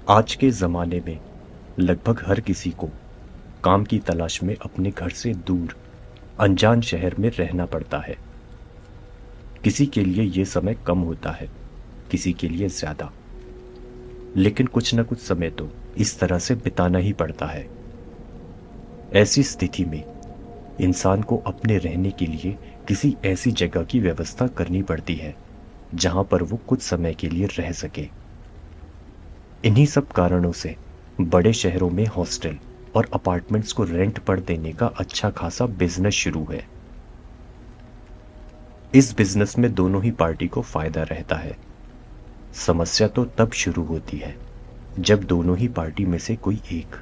आज के ज़माने में लगभग हर किसी को काम की तलाश में अपने घर से दूर अनजान शहर में रहना पड़ता है। किसी के लिए ये समय कम होता है, किसी के लिए ज़्यादा, लेकिन कुछ न कुछ समय तो इस तरह से बिताना ही पड़ता है। ऐसी स्थिति में इंसान को अपने रहने के लिए किसी ऐसी जगह की व्यवस्था करनी पड़ती है जहां पर वो कुछ समय के लिए रह सके। इन्हीं सब कारणों से बड़े शहरों में हॉस्टल और अपार्टमेंट्स को रेंट पर देने का अच्छा खासा बिजनेस शुरू है। इस बिजनेस में दोनों ही पार्टी को फायदा रहता है। समस्या तो तब शुरू होती है जब दोनों ही पार्टी में से कोई एक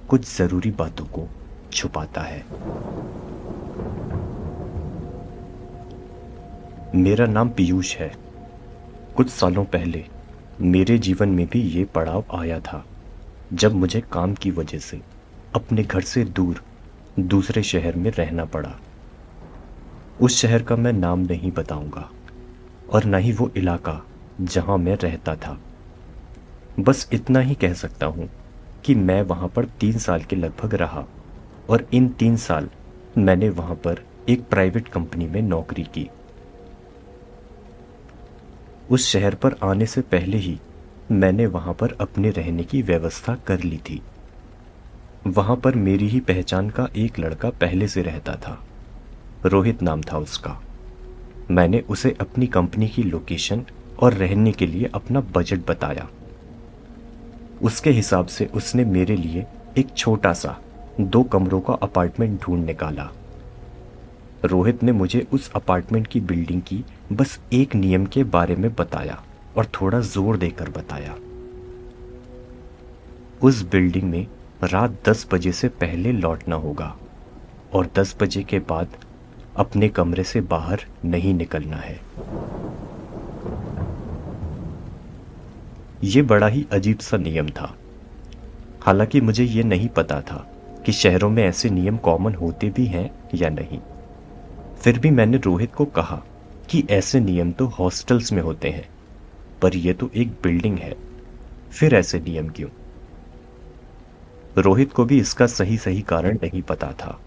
कुछ जरूरी बातों को छुपाता है। मेरा नाम पीयूष है। कुछ सालों पहले मेरे जीवन में भी ये पड़ाव आया था जब मुझे काम की वजह से अपने घर से दूर दूसरे शहर में रहना पड़ा। उस शहर का मैं नाम नहीं बताऊंगा और न ही वो इलाका जहां मैं रहता था। बस इतना ही कह सकता हूं कि मैं वहां पर 3 साल के लगभग रहा और इन 3 साल मैंने वहां पर एक प्राइवेट कंपनी में नौकरी की। उस शहर पर आने से पहले ही मैंने वहां पर अपने रहने की व्यवस्था कर ली थी। वहां पर मेरी ही पहचान का एक लड़का पहले से रहता था। रोहित नाम था उसका। मैंने उसे अपनी कंपनी की लोकेशन और रहने के लिए अपना बजट बताया। उसके हिसाब से उसने मेरे लिए एक छोटा सा 2 कमरों का अपार्टमेंट ढूंढ निकाला। रोहित ने मुझे उस अपार्टमेंट की बिल्डिंग की बस एक नियम के बारे में बताया और थोड़ा जोर देकर बताया। उस बिल्डिंग में रात 10 बजे से पहले लौटना होगा और 10 बजे के बाद अपने कमरे से बाहर नहीं निकलना है। ये बड़ा ही अजीब सा नियम था। हालांकि मुझे ये नहीं पता था कि शहरों में ऐसे नियम कॉमन होते भी हैं या नहीं। फिर भी मैंने रोहित को कहा कि ऐसे नियम तो हॉस्टल्स में होते हैं, पर यह तो एक बिल्डिंग है, फिर ऐसे नियम क्यों? रोहित को भी इसका सही सही कारण नहीं पता था।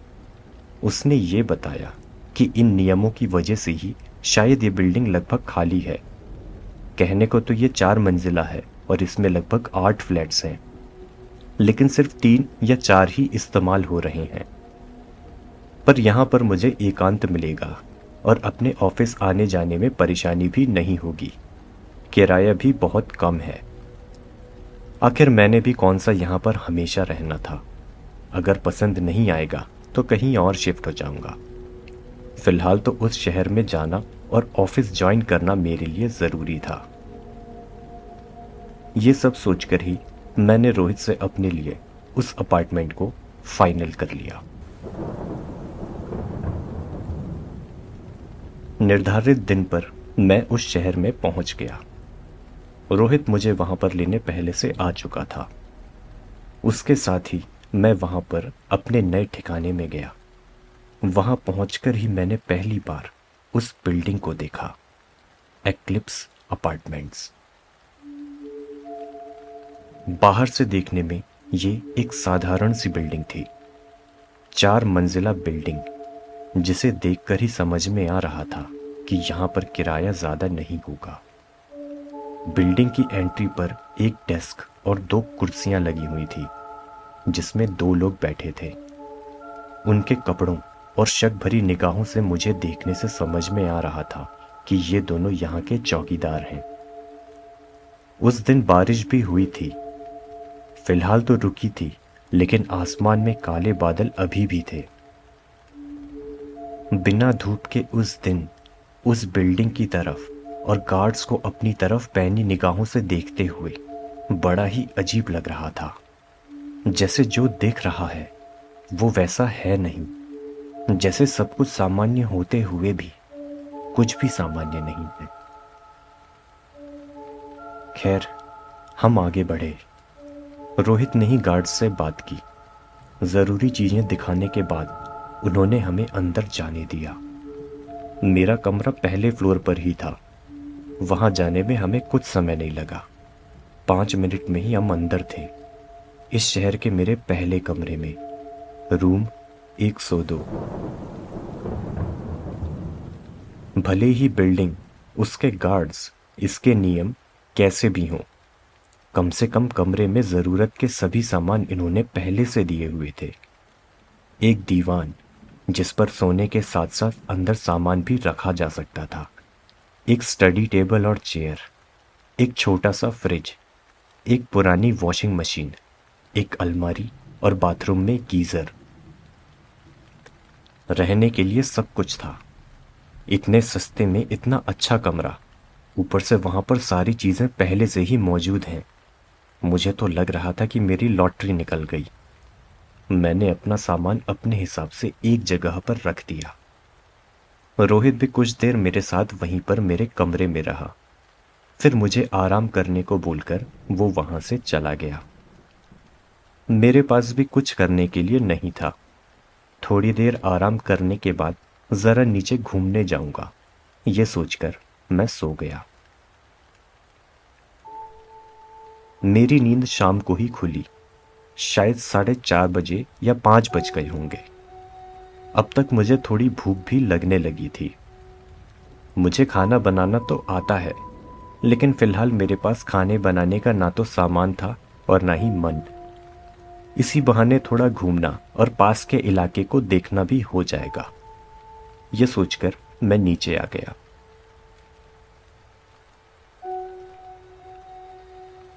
उसने ये बताया कि इन नियमों की वजह से ही शायद ये बिल्डिंग लगभग खाली है। कहने को तो ये 4 मंजिला है और इसमें लगभग 8 फ्लैट्स हैं, लेकिन सिर्फ 3 या 4 ही इस्तेमाल हो रहे हैं। पर यहाँ पर मुझे एकांत मिलेगा और अपने ऑफिस आने जाने में परेशानी भी नहीं होगी। किराया भी बहुत कम है। आखिर मैंने भी कौन सा यहाँ पर हमेशा रहना था। अगर पसंद नहीं आएगा तो कहीं और शिफ्ट हो जाऊंगा। फिलहाल तो उस शहर में जाना और ऑफिस ज्वाइन करना मेरे लिए ज़रूरी था। ये सब सोचकर ही मैंने रोहित से अपने लिए उस अपार्टमेंट को फाइनल कर लिया। निर्धारित दिन पर मैं उस शहर में पहुंच गया। रोहित मुझे वहां पर लेने पहले से आ चुका था। उसके साथ ही मैं वहां पर अपने नए ठिकाने में गया। वहां पहुंचकर ही मैंने पहली बार उस बिल्डिंग को देखा, एक्लिप्स अपार्टमेंट्स। बाहर से देखने में ये एक साधारण सी बिल्डिंग थी, 4 मंजिला बिल्डिंग, जिसे देखकर ही समझ में आ रहा था कि यहाँ पर किराया ज़्यादा नहीं होगा। बिल्डिंग की एंट्री पर एक डेस्क और 2 कुर्सियां लगी हुई थी, जिसमें 2 लोग बैठे थे। उनके कपड़ों और शक भरी निगाहों से मुझे देखने से समझ में आ रहा था कि ये दोनों यहाँ के चौकीदार हैं। उस दिन बारिश भी हुई थी। फिलहाल तो रुकी थी, लेकिन आसमान में काले बादल अभी भी थे। बिना धूप के उस दिन उस बिल्डिंग की तरफ और गार्ड्स को अपनी तरफ पैनी निगाहों से देखते हुए बड़ा ही अजीब लग रहा था। जैसे जो दिख रहा है वो वैसा है नहीं, जैसे सब कुछ सामान्य होते हुए भी कुछ भी सामान्य नहीं है। खैर, हम आगे बढ़े। रोहित ने ही गार्ड्स से बात की। जरूरी चीजें दिखाने के बाद उन्होंने हमें अंदर जाने दिया। मेरा कमरा पहले फ्लोर पर ही था। वहां जाने में हमें कुछ समय नहीं लगा। 5 मिनट में ही हम अंदर थे, इस शहर के मेरे पहले कमरे में, रूम 102। भले ही बिल्डिंग, उसके गार्ड्स, इसके नियम कैसे भी हों, कम से कम कमरे में ज़रूरत के सभी सामान इन्होंने पहले से दिए हुए थे। एक दीवान जिस पर सोने के साथ साथ अंदर सामान भी रखा जा सकता था, एक स्टडी टेबल और चेयर, एक छोटा सा फ्रिज, एक पुरानी वॉशिंग मशीन, एक अलमारी और बाथरूम में गीज़र। रहने के लिए सब कुछ था। इतने सस्ते में इतना अच्छा कमरा, ऊपर से वहाँ पर सारी चीज़ें पहले से ही मौजूद हैं। मुझे तो लग रहा था कि मेरी लॉटरी निकल गई। मैंने अपना सामान अपने हिसाब से एक जगह पर रख दिया। रोहित भी कुछ देर मेरे साथ वहीं पर मेरे कमरे में रहा, फिर मुझे आराम करने को बोलकर वो वहां से चला गया। मेरे पास भी कुछ करने के लिए नहीं था। थोड़ी देर आराम करने के बाद जरा नीचे घूमने जाऊंगा, ये सोचकर मैं सो गया। मेरी नींद शाम को ही खुली, शायद 4:30 बजे या 5 बज गए होंगे। अब तक मुझे थोड़ी भूख भी लगने लगी थी। मुझे खाना बनाना तो आता है, लेकिन फिलहाल मेरे पास खाने बनाने का ना तो सामान था और ना ही मन। इसी बहाने थोड़ा घूमना और पास के इलाके को देखना भी हो जाएगा, ये सोचकर मैं नीचे आ गया।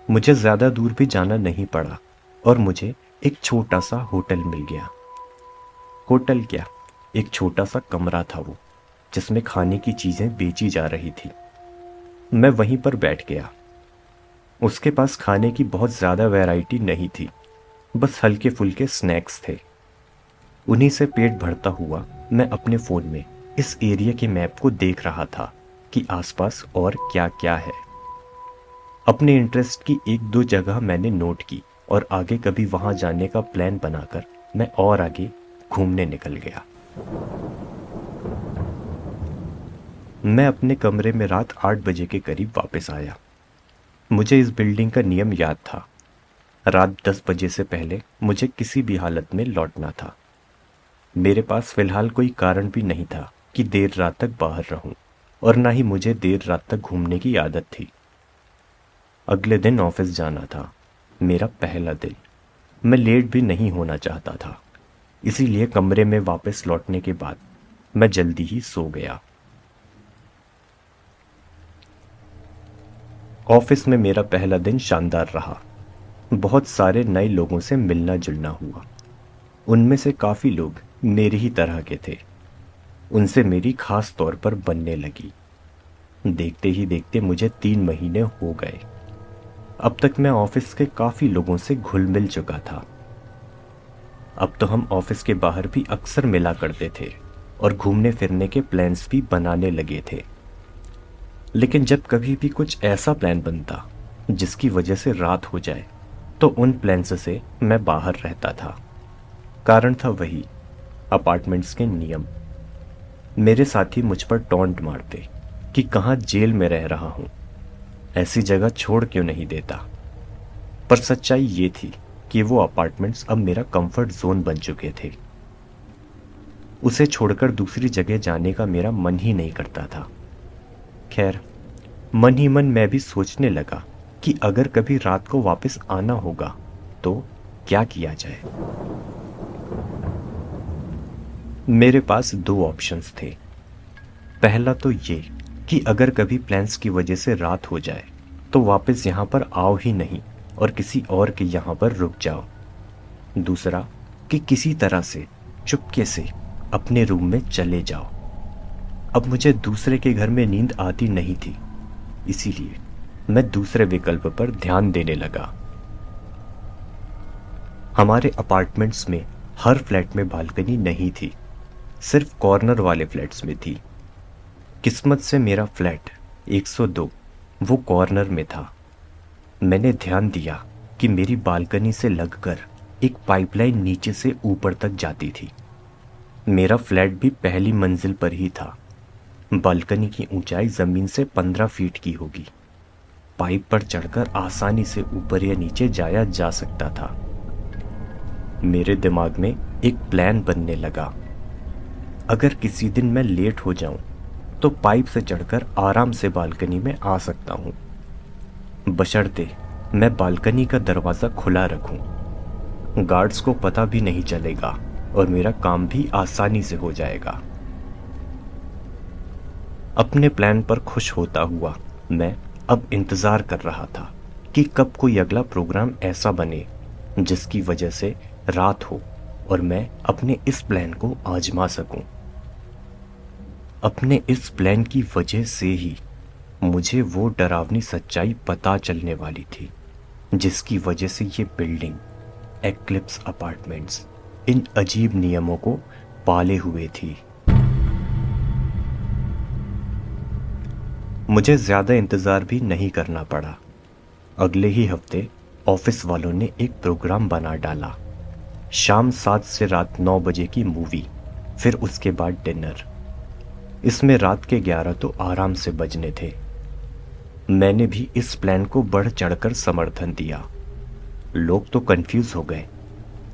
मुझे ज्यादा दूर भी जाना नहीं पड़ा और मुझे एक छोटा सा होटल मिल गया। होटल क्या, एक छोटा सा कमरा था वो, जिसमें खाने की चीजें बेची जा रही थी। मैं वहीं पर बैठ गया। उसके पास खाने की बहुत ज्यादा वैरायटी नहीं थी, बस हल्के फुल्के स्नैक्स थे। उन्हीं से पेट भरता हुआ मैं अपने फोन में इस एरिया के मैप को देख रहा था कि आसपास और क्या क्या है। अपने इंटरेस्ट की 1-2 जगह मैंने नोट की और आगे कभी वहां जाने का प्लान बनाकर मैं और आगे घूमने निकल गया। मैं अपने कमरे में रात 8 बजे के करीब वापस आया। मुझे इस बिल्डिंग का नियम याद था, रात 10 बजे से पहले मुझे किसी भी हालत में लौटना था। मेरे पास फिलहाल कोई कारण भी नहीं था कि देर रात तक बाहर रहूं, और ना ही मुझे देर रात तक घूमने की आदत थी। अगले दिन ऑफिस जाना था, मेरा पहला दिन। मैं लेट भी नहीं होना चाहता था, इसीलिए कमरे में वापस लौटने के बाद मैं जल्दी ही सो गया। ऑफिस में मेरा पहला दिन शानदार रहा। बहुत सारे नए लोगों से मिलना जुलना हुआ। उनमें से काफी लोग मेरी ही तरह के थे। उनसे मेरी खास तौर पर बनने लगी। देखते ही देखते मुझे 3 महीने हो गए। अब तक मैं ऑफिस के काफी लोगों से घुल मिल चुका था। अब तो हम ऑफिस के बाहर भी अक्सर मिला करते थे और घूमने फिरने के प्लान्स भी बनाने लगे थे। लेकिन जब कभी भी कुछ ऐसा प्लान बनता जिसकी वजह से रात हो जाए, तो उन प्लान्स से मैं बाहर रहता था। कारण था वही, अपार्टमेंट्स के नियम। मेरे साथी मुझ पर टॉन्ट मारते कि कहाँ जेल में रह रहा हूं, ऐसी जगह छोड़ क्यों नहीं देता। पर सच्चाई ये थी कि वो अपार्टमेंट्स अब मेरा कंफर्ट जोन बन चुके थे। उसे छोड़कर दूसरी जगह जाने का मेरा मन ही नहीं करता था। खैर, मन ही मन मैं भी सोचने लगा कि अगर कभी रात को वापस आना होगा तो क्या किया जाए। मेरे पास 2 ऑप्शंस थे। पहला तो ये कि अगर कभी प्लान्स की वजह से रात हो जाए तो वापस यहाँ पर आओ ही नहीं और किसी और के यहाँ पर रुक जाओ। दूसरा कि किसी तरह से चुपके से अपने रूम में चले जाओ। अब मुझे दूसरे के घर में नींद आती नहीं थी, इसीलिए मैं दूसरे विकल्प पर ध्यान देने लगा। हमारे अपार्टमेंट्स में हर फ्लैट में बालकनी नहीं थी, सिर्फ कॉर्नर वाले फ्लैट्स में थी। किस्मत से मेरा फ्लैट 102 वो कॉर्नर में था। मैंने ध्यान दिया कि मेरी बालकनी से लगकर एक पाइपलाइन नीचे से ऊपर तक जाती थी। मेरा फ्लैट भी पहली मंजिल पर ही था। बालकनी की ऊंचाई जमीन से 15 फीट की होगी। पाइप पर चढ़कर आसानी से ऊपर या नीचे जाया जा सकता था। मेरे दिमाग में एक प्लान बनने लगा। अगर किसी दिन मैं लेट हो जाऊं तो पाइप से चढ़कर आराम से बालकनी में आ सकता हूं, बशर्ते मैं बालकनी का दरवाज़ा खुला रखूं। गार्ड्स को पता भी नहीं चलेगा और मेरा काम भी आसानी से हो जाएगा। अपने प्लान पर खुश होता हुआ मैं अब इंतज़ार कर रहा था कि कब कोई अगला प्रोग्राम ऐसा बने जिसकी वजह से रात हो और मैं अपने इस प्लान को आजमा सकूं। अपने इस प्लान की वजह से ही मुझे वो डरावनी सच्चाई पता चलने वाली थी जिसकी वजह से ये बिल्डिंग, एक्लिप्स अपार्टमेंट्स, इन अजीब नियमों को पाले हुए थी। मुझे ज़्यादा इंतज़ार भी नहीं करना पड़ा। अगले ही हफ्ते ऑफिस वालों ने एक प्रोग्राम बना डाला। शाम 7 से रात 9 बजे की मूवी, फिर उसके बाद डिनर। इसमें रात के 11 तो आराम से बजने थे। मैंने भी इस प्लान को बढ़ चढ़कर समर्थन दिया। लोग तो कंफ्यूज हो गए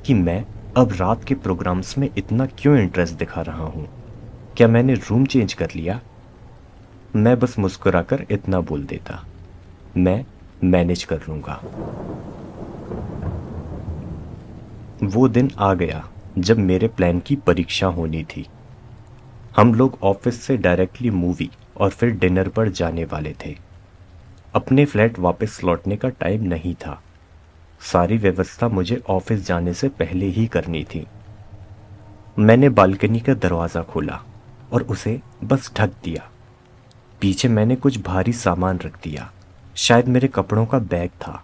कि मैं अब रात के प्रोग्राम्स में इतना क्यों इंटरेस्ट दिखा रहा हूँ। क्या मैंने रूम चेंज कर लिया? मैं बस मुस्कुराकर इतना बोल देता, मैं मैनेज कर लूँगा। वो दिन आ गया जब मेरे प्लान की परीक्षा होनी थी। हम लोग ऑफिस से डायरेक्टली मूवी और फिर डिनर पर जाने वाले थे। अपने फ्लैट वापस लौटने का टाइम नहीं था। सारी व्यवस्था मुझे ऑफिस जाने से पहले ही करनी थी। मैंने बालकनी का दरवाज़ा खोला और उसे बस ढक दिया। पीछे मैंने कुछ भारी सामान रख दिया, शायद मेरे कपड़ों का बैग था।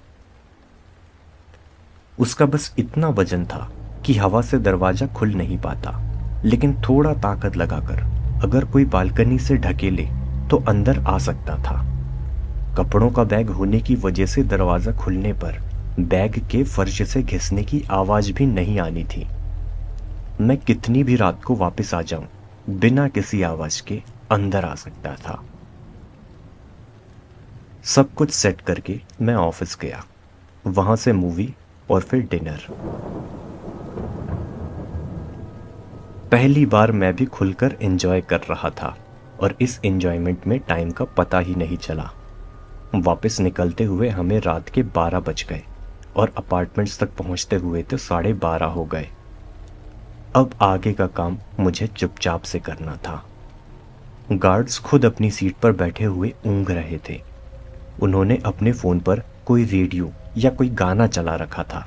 उसका बस इतना वजन था कि हवा से दरवाजा खुल नहीं पाता, लेकिन थोड़ा ताकत लगाकर अगर कोई बालकनी से ढकेले तो अंदर आ सकता था। कपड़ों का बैग होने की वजह से दरवाजा खुलने पर बैग के फर्श से घिसने की आवाज भी नहीं आनी थी। मैं कितनी भी रात को वापस आ जाऊं, बिना किसी आवाज के अंदर आ सकता था। सब कुछ सेट करके मैं ऑफिस गया, वहां से मूवी और फिर डिनर। पहली बार मैं भी खुलकर एंजॉय कर रहा था और इस एंजॉयमेंट में टाइम का पता ही नहीं चला। वापस निकलते हुए हमें रात के 12 बज गए और अपार्टमेंट्स तक पहुंचते हुए तो 12:30 हो गए। अब आगे का काम मुझे चुपचाप से करना था। गार्ड्स खुद अपनी सीट पर बैठे हुए ऊँघ रहे थे। उन्होंने अपने फ़ोन पर कोई रेडियो या कोई गाना चला रखा था।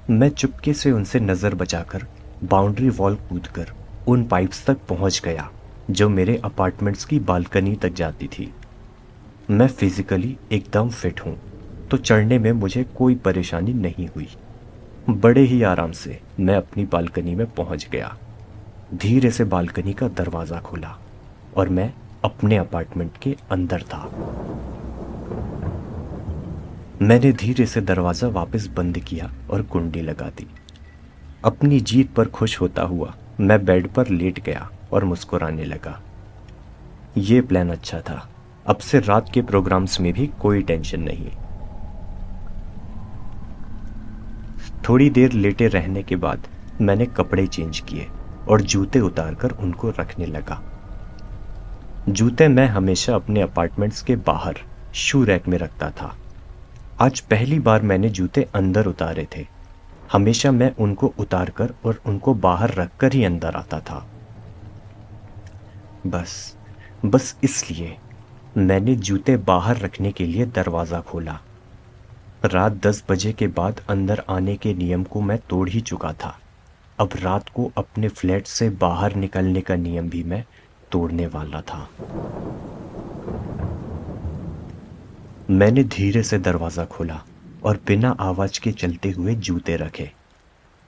मैं चुपके से उनसे नज़र बचाकर बाउंड्री वॉल कूदकर उन पाइप्स तक पहुंच गया जो मेरे अपार्टमेंट्स की बालकनी तक जाती थी। मैं फिजिकली एकदम फिट हूँ, तो चढ़ने में मुझे कोई परेशानी नहीं हुई। बड़े ही आराम से मैं अपनी बालकनी में पहुंच गया। धीरे से बालकनी का दरवाज़ा खुला और मैं अपने अपार्टमेंट के अंदर था। मैंने धीरे से दरवाज़ा वापस बंद किया और कुंडी लगा दी। अपनी जीत पर खुश होता हुआ मैं बेड पर लेट गया और मुस्कुराने लगा। ये प्लान अच्छा था। अब से रात के प्रोग्राम्स में भी कोई टेंशन नहीं। थोड़ी देर लेटे रहने के बाद मैंने कपड़े चेंज किए और जूते उतारकर उनको रखने लगा। जूते मैं हमेशा अपने अपार्टमेंट्स के बाहर शू रैक में रखता था। आज पहली बार मैंने जूते अंदर उतारे थे। हमेशा मैं उनको उतारकर और उनको बाहर रखकर ही अंदर आता था। बस इसलिए मैंने जूते बाहर रखने के लिए दरवाज़ा खोला। रात 10 बजे के बाद अंदर आने के नियम को मैं तोड़ ही चुका था। अब रात को अपने फ्लैट से बाहर निकलने का नियम भी मैं तोड़ने वाला था। मैंने धीरे से दरवाज़ा खोला और बिना आवाज़ के चलते हुए जूते रखे।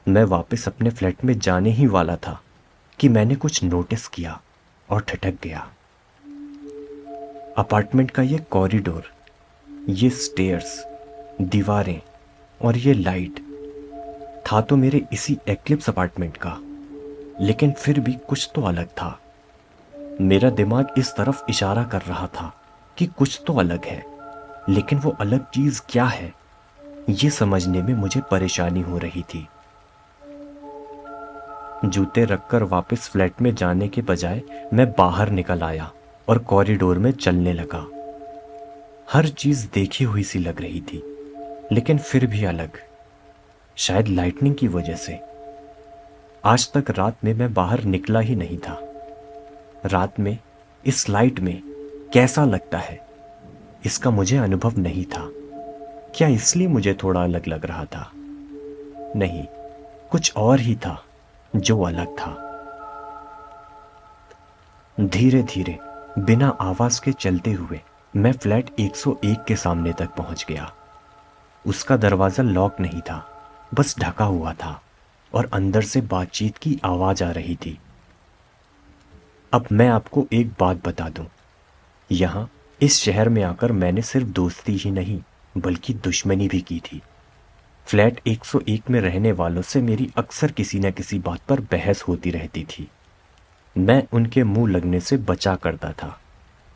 मैं वापस अपने फ्लैट में जाने ही वाला था कि मैंने कुछ नोटिस किया और ठिठक गया। अपार्टमेंट का ये कॉरिडोर, ये स्टेयर्स, दीवारें और ये लाइट था तो मेरे इसी एक्लिप्स अपार्टमेंट का, लेकिन फिर भी कुछ तो अलग था। मेरा दिमाग इस तरफ इशारा कर रहा था कि कुछ तो अलग है। लेकिन वो अलग चीज क्या है, ये समझने में मुझे परेशानी हो रही थी। जूते रखकर वापस फ्लैट में जाने के बजाय मैं बाहर निकल आया और कॉरिडोर में चलने लगा। हर चीज देखी हुई सी लग रही थी, लेकिन फिर भी अलग। शायद लाइटनिंग की वजह से। आज तक रात में मैं बाहर निकला ही नहीं था। रात में इस लाइट में कैसा लगता है, इसका मुझे अनुभव नहीं था। क्या इसलिए मुझे थोड़ा अलग लग रहा था? नहीं, कुछ और ही था जो अलग था। धीरे धीरे बिना आवाज के चलते हुए मैं फ्लैट 101 के सामने तक पहुंच गया। उसका दरवाजा लॉक नहीं था, बस ढका हुआ था और अंदर से बातचीत की आवाज आ रही थी। अब मैं आपको एक बात बता दूं, यहां इस शहर में आकर मैंने सिर्फ दोस्ती ही नहीं बल्कि दुश्मनी भी की थी। फ्लैट 101 में रहने वालों से मेरी अक्सर किसी न किसी बात पर बहस होती रहती थी। मैं उनके मुंह लगने से बचा करता था,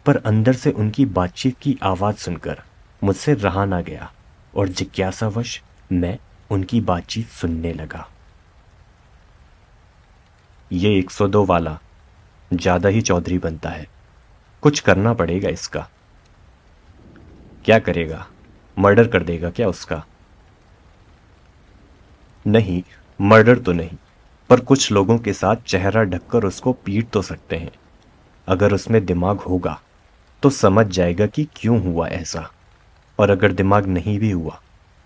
पर अंदर से उनकी बातचीत की आवाज सुनकर मुझसे रहा ना गया और जिज्ञासावश मैं उनकी बातचीत सुनने लगा। ये 102 वाला ज्यादा ही चौधरी बनता है, कुछ करना पड़ेगा इसका। क्या करेगा? मर्डर कर देगा क्या उसका? नहीं, मर्डर तो नहीं, पर कुछ लोगों के साथ चेहरा ढककर उसको पीट तो सकते हैं। अगर उसमें दिमाग होगा तो समझ जाएगा कि क्यों हुआ ऐसा, और अगर दिमाग नहीं भी हुआ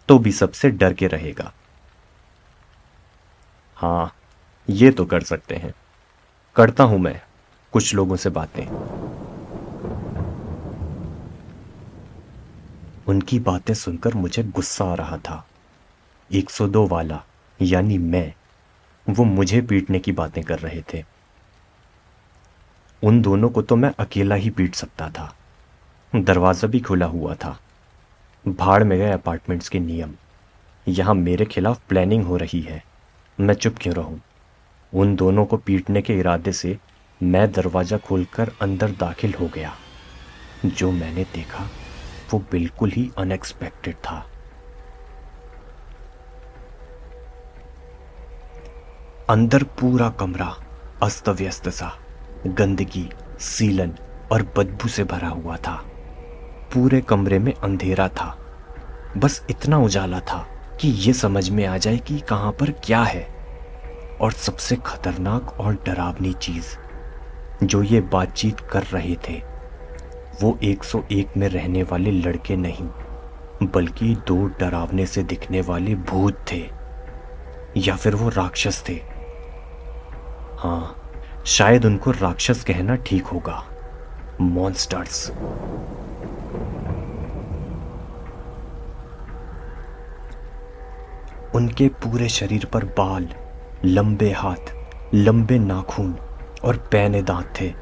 तो भी सबसे डर के रहेगा। हाँ, ये तो कर सकते हैं। करता हूं मैं कुछ लोगों से बातें। उनकी बातें सुनकर मुझे गुस्सा आ रहा था। 102 वाला यानी मैं, वो मुझे पीटने की बातें कर रहे थे। उन दोनों को तो मैं अकेला ही पीट सकता था। दरवाजा भी खुला हुआ था। भाड़ में गए अपार्टमेंट्स के नियम। यहां मेरे खिलाफ प्लानिंग हो रही है, मैं चुप क्यों रहूं? उन दोनों को पीटने के इरादे से मैं दरवाजा खोलकर अंदर दाखिल हो गया। जो मैंने देखा वो बिल्कुल ही अनएक्सपेक्टेड था। अंदर पूरा कमरा अस्त व्यस्त सा, गंदगी, सीलन और बदबू से भरा हुआ था। पूरे कमरे में अंधेरा था, बस इतना उजाला था कि ये समझ में आ जाए कि कहां पर क्या है। और सबसे खतरनाक और डरावनी चीज, जो ये बातचीत कर रहे थे वो 101 में रहने वाले लड़के नहीं बल्कि दो डरावने से दिखने वाले भूत थे, या फिर वो राक्षस थे। हाँ, शायद उनको राक्षस कहना ठीक होगा। मॉन्स्टर्स। उनके पूरे शरीर पर बाल, लंबे हाथ, लंबे नाखून और पैने दांत थे।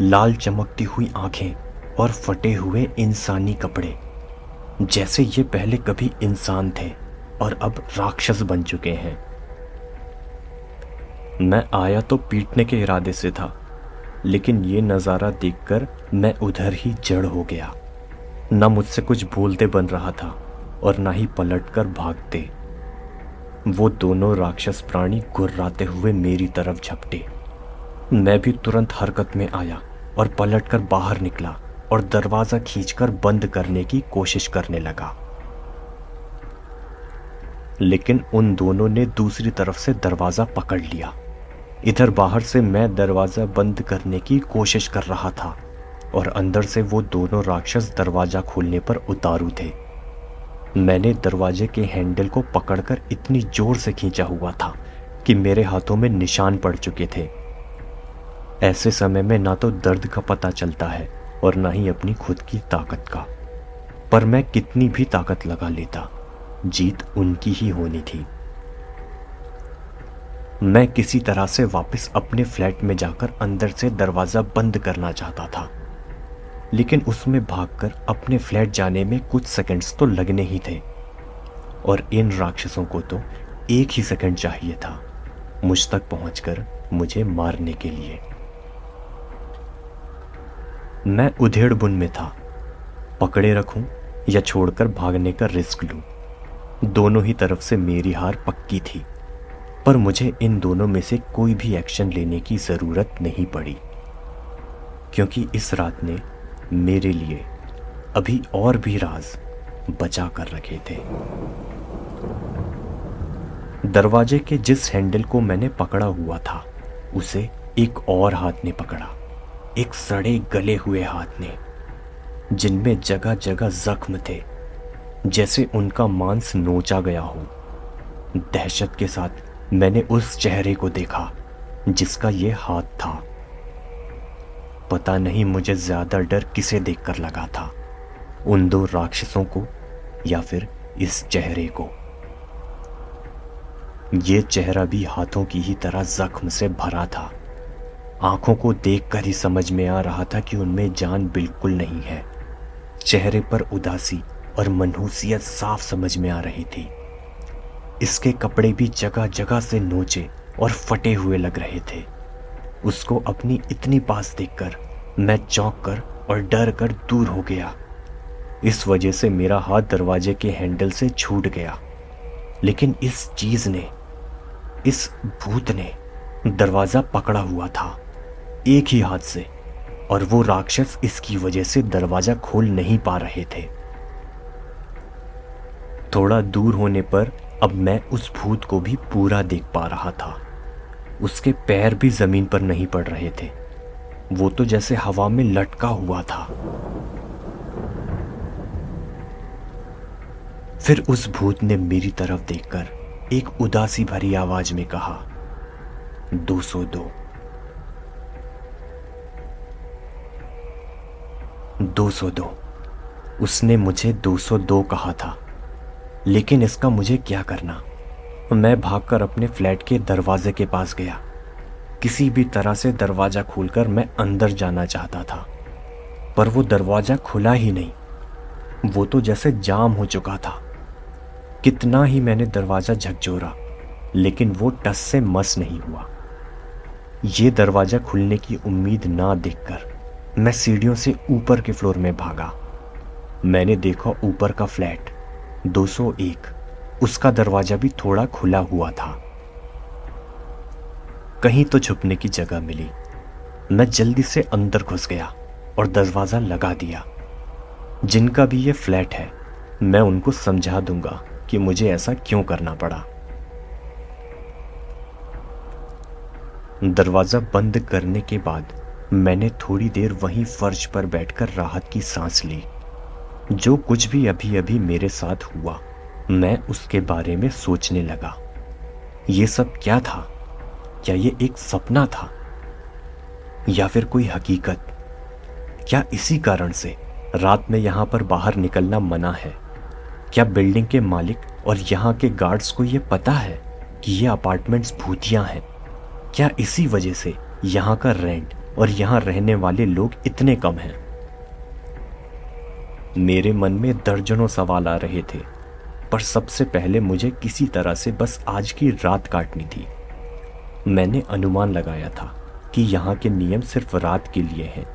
लाल चमकती हुई आंखें और फटे हुए इंसानी कपड़े, जैसे ये पहले कभी इंसान थे और अब राक्षस बन चुके हैं। मैं आया तो पीटने के इरादे से था, लेकिन ये नज़ारा देखकर मैं उधर ही जड़ हो गया। ना मुझसे कुछ बोलते बन रहा था और ना ही पलटकर भागते। वो दोनों राक्षस प्राणी गुर्राते हुए मेरी तरफ झपटे। मैं भी तुरंत हरकत में आया और पलटकर बाहर निकला और दरवाजा खींचकर बंद करने की कोशिश करने लगा। लेकिन उन दोनों ने दूसरी तरफ से दरवाजा पकड़ लिया। इधर बाहर से मैं दरवाजा बंद करने की कोशिश कर रहा था और अंदर से वो दोनों राक्षस दरवाजा खोलने पर उतारू थे। मैंने दरवाजे के हैंडल को पकड़कर इतनी जोर से खींचा हुआ था कि मेरे हाथों में निशान पड़ चुके थे। ऐसे समय में ना तो दर्द का पता चलता है और ना ही अपनी खुद की ताकत का। पर मैं कितनी भी ताकत लगा लेता, जीत उनकी ही होनी थी। मैं किसी तरह से वापस अपने फ्लैट में जाकर अंदर से दरवाजा बंद करना चाहता था, लेकिन उसमें भागकर अपने फ्लैट जाने में कुछ सेकंड्स तो लगने ही थे, और इन राक्षसों को तो एक ही सेकंड चाहिए था मुझ तक पहुंचकर मुझे मारने के लिए। मैं उधेड़ बुन में था, पकड़े रखूं या छोड़कर भागने का रिस्क लूं। दोनों ही तरफ से मेरी हार पक्की थी, पर मुझे इन दोनों में से कोई भी एक्शन लेने की ज़रूरत नहीं पड़ी, क्योंकि इस रात ने मेरे लिए अभी और भी राज बचा कर रखे थे। दरवाजे के जिस हैंडल को मैंने पकड़ा हुआ था, उसे एक और हाथ ने पकड़ा, एक सड़े गले हुए हाथ ने, जिनमें जगह जगह जख्म थे, जैसे उनका मांस नोचा गया हो। दहशत के साथ मैंने उस चेहरे को देखा जिसका ये हाथ था। पता नहीं मुझे ज्यादा डर किसे देखकर लगा था, उन दो राक्षसों को या फिर इस चेहरे को। ये चेहरा भी हाथों की ही तरह जख्म से भरा था। आंखों को देखकर ही समझ में आ रहा था कि उनमें जान बिल्कुल नहीं है। चेहरे पर उदासी और मनहूसियत साफ समझ में आ रही थी। इसके कपड़े भी जगह जगह से नोचे और फटे हुए लग रहे थे। उसको अपनी इतनी पास देखकर मैं चौंक कर और डर कर दूर हो गया। इस वजह से मेरा हाथ दरवाजे के हैंडल से छूट गया, लेकिन इस चीज ने, इस भूत ने दरवाजा पकड़ा हुआ था एक ही हाथ से, और वो राक्षस इसकी वजह से दरवाजा खोल नहीं पा रहे थे। थोड़ा दूर होने पर अब मैं उस भूत को भी पूरा देख पा रहा था। उसके पैर भी जमीन पर नहीं पड़ रहे थे, वो तो जैसे हवा में लटका हुआ था। फिर उस भूत ने मेरी तरफ देखकर एक उदासी भरी आवाज में कहा, 202। 202। उसने मुझे 202 कहा था, लेकिन इसका मुझे क्या करना। मैं भागकर अपने फ्लैट के दरवाजे के पास गया। किसी भी तरह से दरवाजा खोलकर मैं अंदर जाना चाहता था, पर वो दरवाजा खुला ही नहीं। वो तो जैसे जाम हो चुका था। कितना ही मैंने दरवाजा झकझोरा, लेकिन वो टस से मस नहीं हुआ। ये दरवाजा खुलने की उम्मीद ना देखकर मैं सीढ़ियों से ऊपर के फ्लोर में भागा। मैंने देखा ऊपर का फ्लैट 201, उसका दरवाजा भी थोड़ा खुला हुआ था। कहीं तो छुपने की जगह मिली। मैं जल्दी से अंदर घुस गया और दरवाजा लगा दिया। जिनका भी ये फ्लैट है, मैं उनको समझा दूंगा कि मुझे ऐसा क्यों करना पड़ा। दरवाजा बंद करने के बाद मैंने थोड़ी देर वहीं फर्श पर बैठकर राहत की सांस ली। जो कुछ भी अभी अभी मेरे साथ हुआ, मैं उसके बारे में सोचने लगा। ये सब क्या था? क्या ये एक सपना था या फिर कोई हकीकत? क्या इसी कारण से रात में यहां पर बाहर निकलना मना है? क्या बिल्डिंग के मालिक और यहाँ के गार्ड्स को ये पता है कि ये अपार्टमेंट्स भूतिया हैं? क्या इसी वजह से यहाँ का रेंट और यहाँ रहने वाले लोग इतने कम हैं? मेरे मन में दर्जनों सवाल आ रहे थे, पर सबसे पहले मुझे किसी तरह से बस आज की रात काटनी थी। मैंने अनुमान लगाया था कि यहाँ के नियम सिर्फ रात के लिए हैं।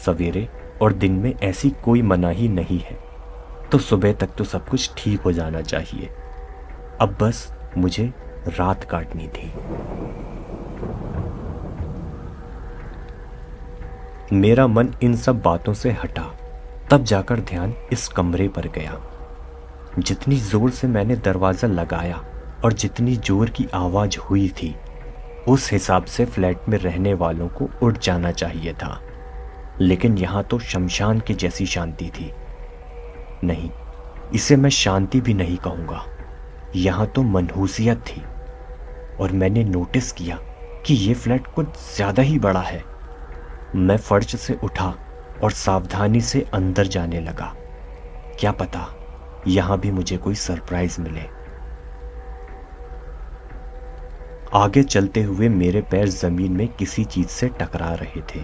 सवेरे और दिन में ऐसी कोई मनाही नहीं है, तो सुबह तक तो सब कुछ ठीक हो जाना चाहिए। अब बस मुझे रात काटनी थी। मेरा मन इन सब बातों से हटा, तब जाकर ध्यान इस कमरे पर गया। जितनी जोर से मैंने दरवाजा लगाया और जितनी जोर की आवाज हुई थी, उस हिसाब से फ्लैट में रहने वालों को उठ जाना चाहिए था, लेकिन यहां तो शमशान की जैसी शांति थी। नहीं, इसे मैं शांति भी नहीं कहूंगा, यहां तो मनहूसियत थी। और मैंने नोटिस किया कि ये फ्लैट कुछ ज्यादा ही बड़ा है। मैं फर्श से उठा और सावधानी से अंदर जाने लगा। क्या पता यहां भी मुझे कोई सरप्राइज मिले। आगे चलते हुए मेरे पैर जमीन में किसी चीज से टकरा रहे थे।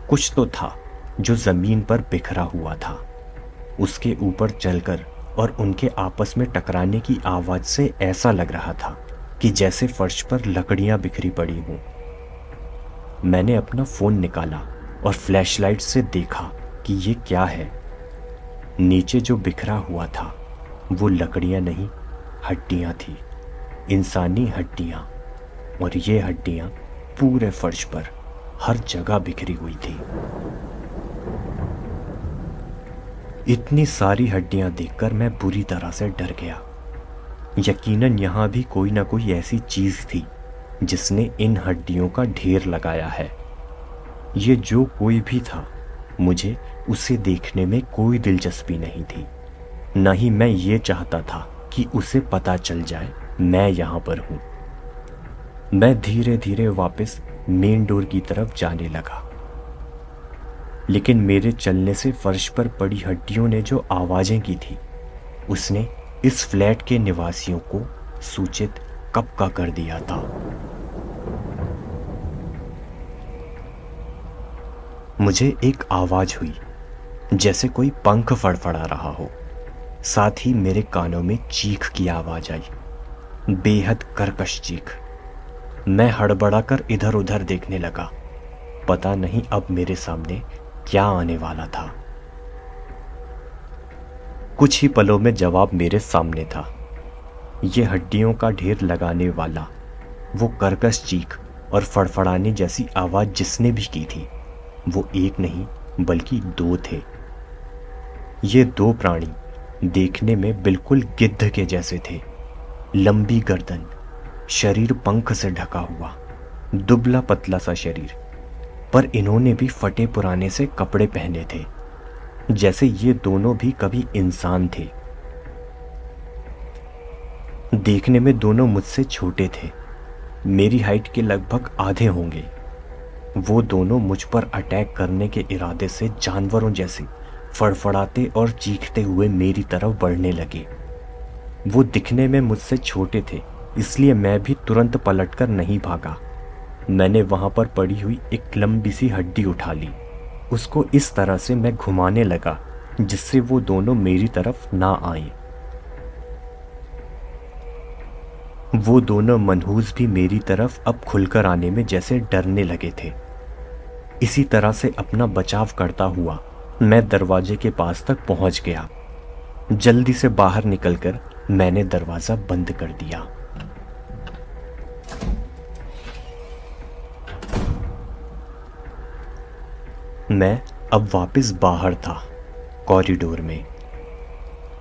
कुछ तो था जो जमीन पर बिखरा हुआ था। उसके ऊपर चलकर और उनके आपस में टकराने की आवाज से ऐसा लग रहा था कि जैसे फर्श पर लकड़ियां बिखरी पड़ी हों। मैंने अपना फोन निकाला और फ्लैशलाइट से देखा कि ये क्या है। नीचे जो बिखरा हुआ था वो लकड़ियां नहीं, हड्डियां थी, इंसानी हड्डियां। और ये हड्डियां पूरे फर्श पर हर जगह बिखरी हुई थी। इतनी सारी हड्डियां देखकर मैं बुरी तरह से डर गया। यकीनन यहां भी कोई ना कोई ऐसी चीज थी जिसने इन हड्डियों का ढेर लगाया है। ये जो कोई भी था, मुझे उसे देखने में कोई दिलचस्पी नहीं थी। न ही मैं ये चाहता था कि उसे पता चल जाए मैं यहां पर हूं। मैं धीरे धीरे वापस मेन डोर की तरफ जाने लगा, लेकिन मेरे चलने से फर्श पर पड़ी हड्डियों ने जो आवाजें की थी, उसने इस फ्लैट के निवासियों को सूचित कब का कर दिया था। मुझे एक आवाज हुई जैसे कोई पंख फड़फड़ा रहा हो। साथ ही मेरे कानों में चीख की आवाज आई, बेहद कर्कश चीख। मैं हड़बड़ाकर इधर उधर देखने लगा। पता नहीं अब मेरे सामने क्या आने वाला था। कुछ ही पलों में जवाब मेरे सामने था। ये हड्डियों का ढेर लगाने वाला, वो कर्कश चीख और फड़फड़ाने जैसी आवाज जिसने भी की थी, वो एक नहीं बल्कि दो थे। ये दो प्राणी देखने में बिल्कुल गिद्ध के जैसे थे। लंबी गर्दन, शरीर पंख से ढका हुआ, दुबला पतला सा शरीर, पर इन्होंने भी फटे पुराने से कपड़े पहने थे, जैसे ये दोनों भी कभी इंसान थे। देखने में दोनों मुझसे छोटे थे, मेरी हाइट के लगभग आधे होंगे। वो दोनों मुझ पर अटैक करने के इरादे से जानवरों जैसे फड़फड़ाते और चीखते हुए मेरी तरफ बढ़ने लगे। वो दिखने में मुझसे छोटे थे, इसलिए मैं भी तुरंत पलटकर नहीं भागा। मैंने वहां पर पड़ी हुई एक लंबी सी हड्डी उठा ली। उसको इस तरह से मैं घुमाने लगा जिससे वो दोनों मेरी तरफ ना आए। वो दोनों मनहूस भी मेरी तरफ अब खुलकर आने में जैसे डरने लगे थे। इसी तरह से अपना बचाव करता हुआ मैं दरवाजे के पास तक पहुंच गया। जल्दी से बाहर निकलकर मैंने दरवाजा बंद कर दिया। मैं अब वापस बाहर था, कॉरिडोर में।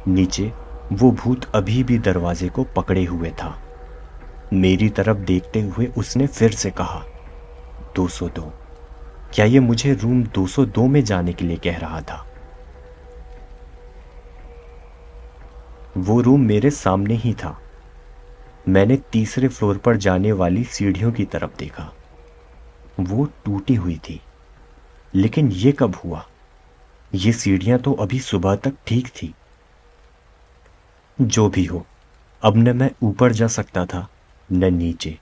नीचे वो भूत अभी भी दरवाजे को पकड़े हुए था। मेरी तरफ देखते हुए उसने फिर से कहा, 202। क्या ये मुझे रूम 202 में जाने के लिए कह रहा था? वो रूम मेरे सामने ही था। मैंने तीसरे फ्लोर पर जाने वाली सीढ़ियों की तरफ देखा। वो टूटी हुई थी, लेकिन ये कब हुआ? ये सीढ़ियां तो अभी सुबह तक ठीक थी। जो भी हो, अब न मैं ऊपर जा सकता था न नीचे।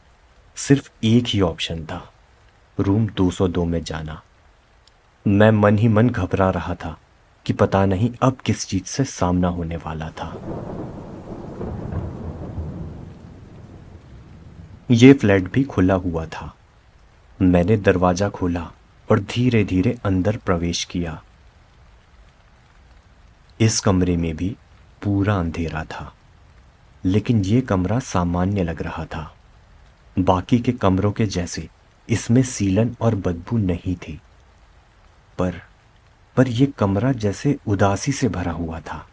सिर्फ एक ही ऑप्शन था, रूम 202 में जाना। मैं मन ही मन घबरा रहा था कि पता नहीं अब किस चीज से सामना होने वाला था। ये फ्लैट भी खुला हुआ था। मैंने दरवाजा खोला और धीरे धीरे अंदर प्रवेश किया। इस कमरे में भी पूरा अंधेरा था, लेकिन ये कमरा सामान्य लग रहा था। बाकी के कमरों के जैसे इसमें सीलन और बदबू नहीं थी, पर यह कमरा जैसे उदासी से भरा हुआ था।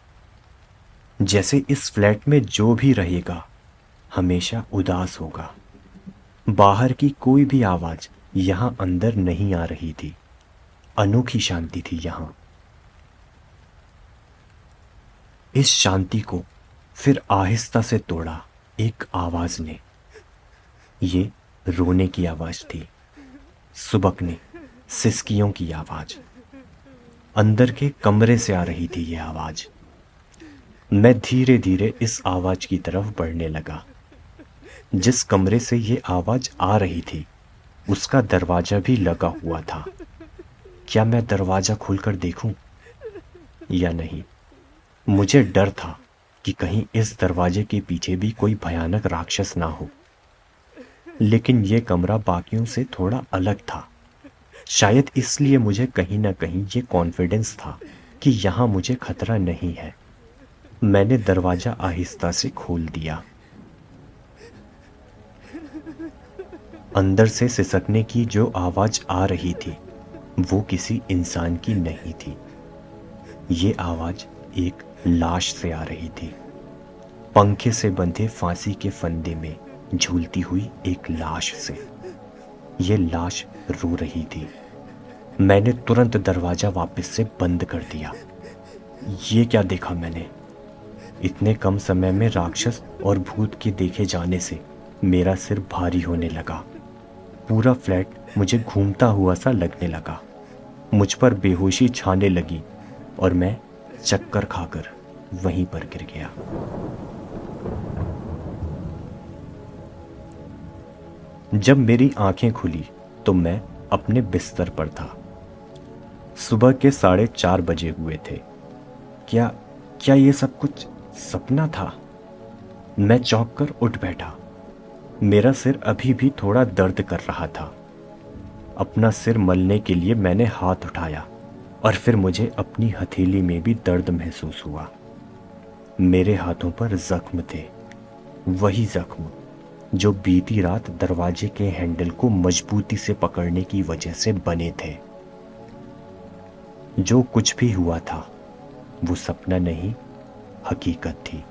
जैसे इस फ्लैट में जो भी रहेगा हमेशा उदास होगा। बाहर की कोई भी आवाज यहां अंदर नहीं आ रही थी। अनोखी शांति थी यहां। इस शांति को फिर आहिस्ता से तोड़ा एक आवाज ने। ये रोने की आवाज थी, सुबकने, सिसकियों की आवाज। अंदर के कमरे से आ रही थी ये आवाज। मैं धीरे धीरे इस आवाज की तरफ बढ़ने लगा। जिस कमरे से ये आवाज आ रही थी उसका दरवाजा भी लगा हुआ था। क्या मैं दरवाजा खोलकर देखूं या नहीं? मुझे डर था कि कहीं इस दरवाजे के पीछे भी कोई भयानक राक्षस ना हो। लेकिन यह कमरा बाकियों से थोड़ा अलग था। शायद इसलिए मुझे कहीं ना कहीं ये कॉन्फिडेंस था कि यहाँ मुझे खतरा नहीं है। मैंने दरवाजा आहिस्ता से खोल दिया। अंदर से सिसकने की जो आवाज आ रही थी वो किसी इंसान की नहीं थी। ये आवाज एक लाश से आ रही थी। पंखे से बंधे फांसी के फंदे में झूलती हुई एक लाश से। ये लाश रो रही थी। मैंने तुरंत दरवाजा वापस से बंद कर दिया। ये क्या देखा मैंने? इतने कम समय में राक्षस और भूत के देखे जाने से मेरा सिर भारी होने लगा। पूरा फ्लैट मुझे घूमता हुआ सा लगने लगा। मुझ पर बेहोशी छाने लगी और मैं चक्कर खाकर वहीं पर गिर गया। जब मेरी आंखें खुली तो मैं अपने बिस्तर पर था। सुबह के 4:30 बजे हुए थे। क्या क्या ये सब कुछ सपना था? मैं चौंक कर उठ बैठा। मेरा सिर अभी भी थोड़ा दर्द कर रहा था। अपना सिर मलने के लिए मैंने हाथ उठाया और फिर मुझे अपनी हथेली में भी दर्द महसूस हुआ। मेरे हाथों पर जख्म थे, वही जख्म जो बीती रात दरवाजे के हैंडल को मजबूती से पकड़ने की वजह से बने थे। जो कुछ भी हुआ था वो सपना नहीं, हकीकत थी।